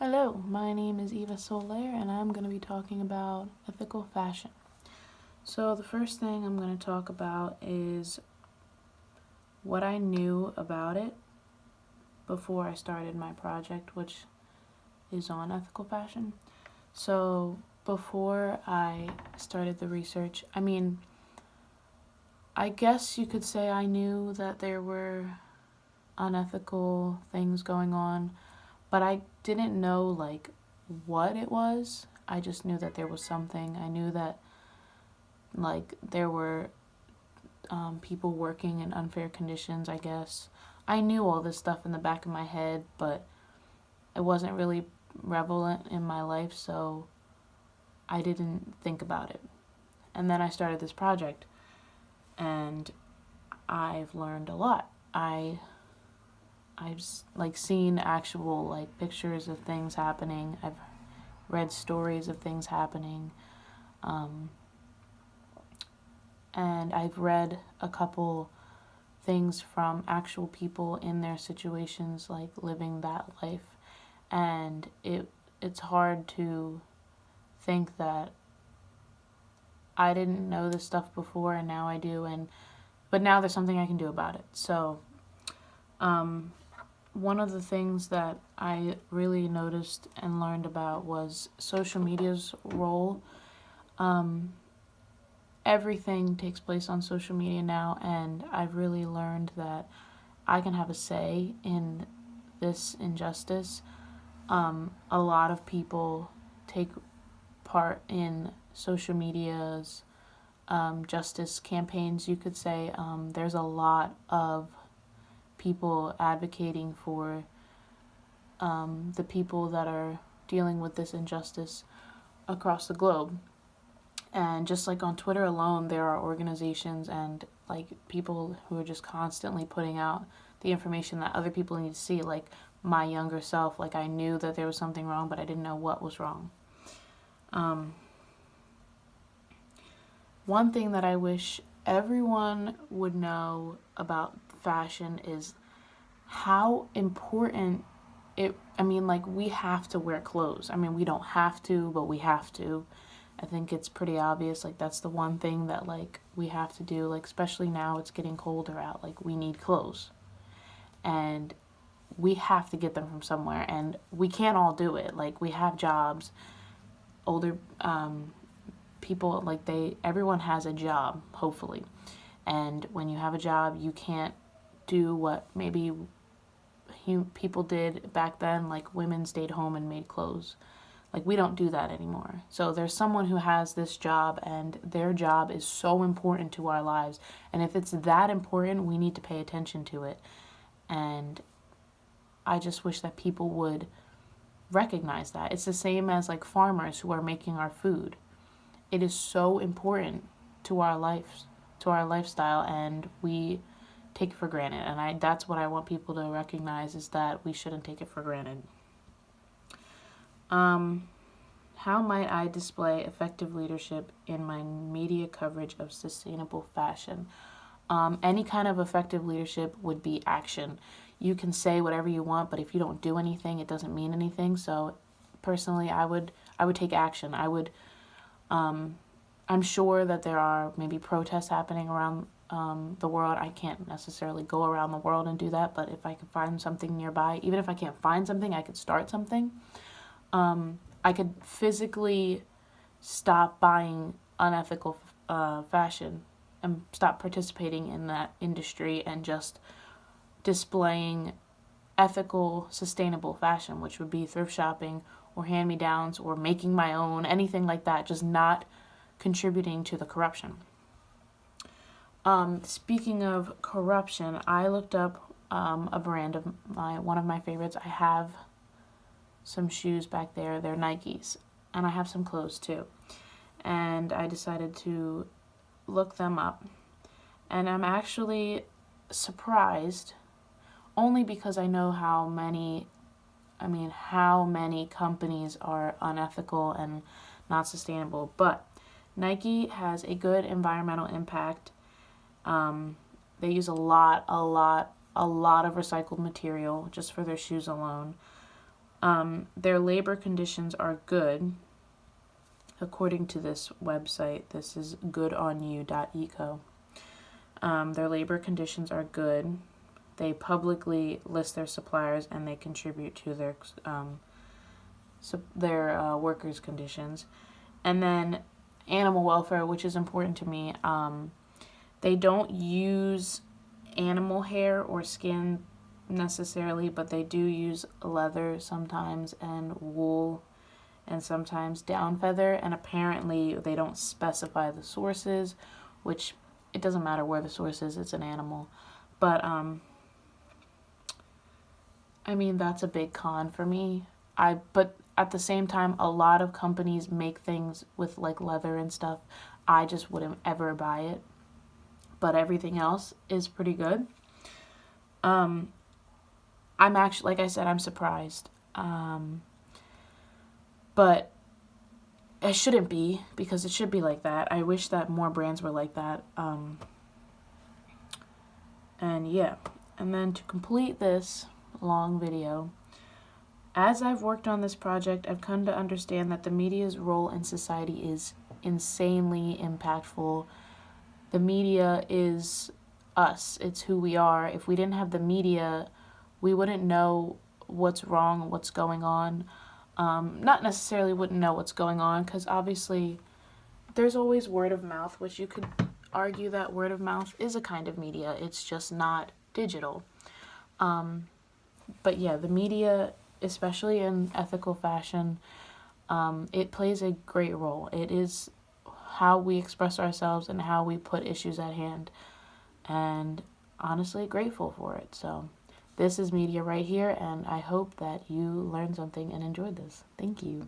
Hello, my name is Eva Soler, and I'm going to be talking about ethical fashion. So, the first thing I'm going to talk about is what I knew about it before I started my project, which is on ethical fashion. So, before I started the research, I guess you could say I knew that there were unethical things going on, but I didn't know what it was. I just knew that there was something. I knew that there were people working in unfair conditions, I guess. I knew all this stuff in the back of my head, but it wasn't really prevalent in my life, so I didn't think about it. And then I started this project, and I've learned a lot. I've seen actual pictures of things happening. I've read stories of things happening. And I've read a couple things from actual people in their situations, like living that life. And it's hard to think that I didn't know this stuff before and now I do, but now there's something I can do about it. So one of the things that I really noticed and learned about was social media's role. Everything takes place on social media now, and I've really learned that I can have a say in this injustice. A lot of people take part in social media's justice campaigns, you could say. There's a lot of people advocating for the people that are dealing with this injustice across the globe. And just like on Twitter alone, there are organizations and people who are just constantly putting out the information that other people need to see. Like my younger self, I knew that there was something wrong, but I didn't know what was wrong. One thing that I wish everyone would know about fashion is how important we have to wear clothes. We don't have to, but we have to. I think it's pretty obvious. That's the one thing that we have to do. Especially now, it's getting colder out. We need clothes, and we have to get them from somewhere. And we can't all do it. We have jobs. Older people, everyone has a job, hopefully. And when you have a job, you can't do what maybe people did back then. Women stayed home and made clothes. We don't do that anymore. So there's someone who has this job, and their job is so important to our lives. And if it's that important, we need to pay attention to it. And I just wish that people would recognize that. It's the same as farmers who are making our food. It is so important to our lives, to our lifestyle, and we take it for granted. And that's what I want people to recognize, is that we shouldn't take it for granted. How might I display effective leadership in my media coverage of sustainable fashion? Any kind of effective leadership would be action. You can say whatever you want, but if you don't do anything, it doesn't mean anything. So, personally, I would take action. I'm sure that there are maybe protests happening around the world. I can't necessarily go around the world and do that, but if I can find something nearby, even if I can't find something, I could start something. I could physically stop buying unethical fashion and stop participating in that industry and just displaying ethical, sustainable fashion, which would be thrift shopping or hand-me-downs or making my own, anything like that, just not contributing to the corruption. Speaking of corruption, I looked up a brand of one of my favorites. I have some shoes back there. They're Nikes. And I have some clothes too. And I decided to look them up. And I'm actually surprised, only because I know how many companies are unethical and not sustainable. But Nike has a good environmental impact. They use a lot of recycled material just for their shoes alone. Their labor conditions are good. According to this website, this is goodonyou.eco. Their labor conditions are good. They publicly list their suppliers and they contribute to their workers' conditions. And then animal welfare, which is important to me. They don't use animal hair or skin necessarily, but they do use leather sometimes and wool and sometimes down feather, and apparently they don't specify the sources, which it doesn't matter where the source is, it's an animal. But I mean, that's a big con for me. But at the same time, a lot of companies make things with like leather and stuff. I just wouldn't ever buy it. But everything else is pretty good. I'm actually, like I said, I'm surprised. But it shouldn't be, because it should be like that. I wish that more brands were like that. And yeah. And then to complete this long video, as I've worked on this project, I've come to understand that the media's role in society is insanely impactful. The media is us. It's who we are. If we didn't have the media, we wouldn't know what's wrong, what's going on. Not necessarily wouldn't know what's going on, because obviously there's always word of mouth, which you could argue that word of mouth is a kind of media. It's just not digital. But yeah, the media, especially in ethical fashion, it plays a great role. It is how we express ourselves and how we put issues at hand. And honestly, grateful for it. So this is media right here, and I hope that you learned something and enjoyed this. Thank you.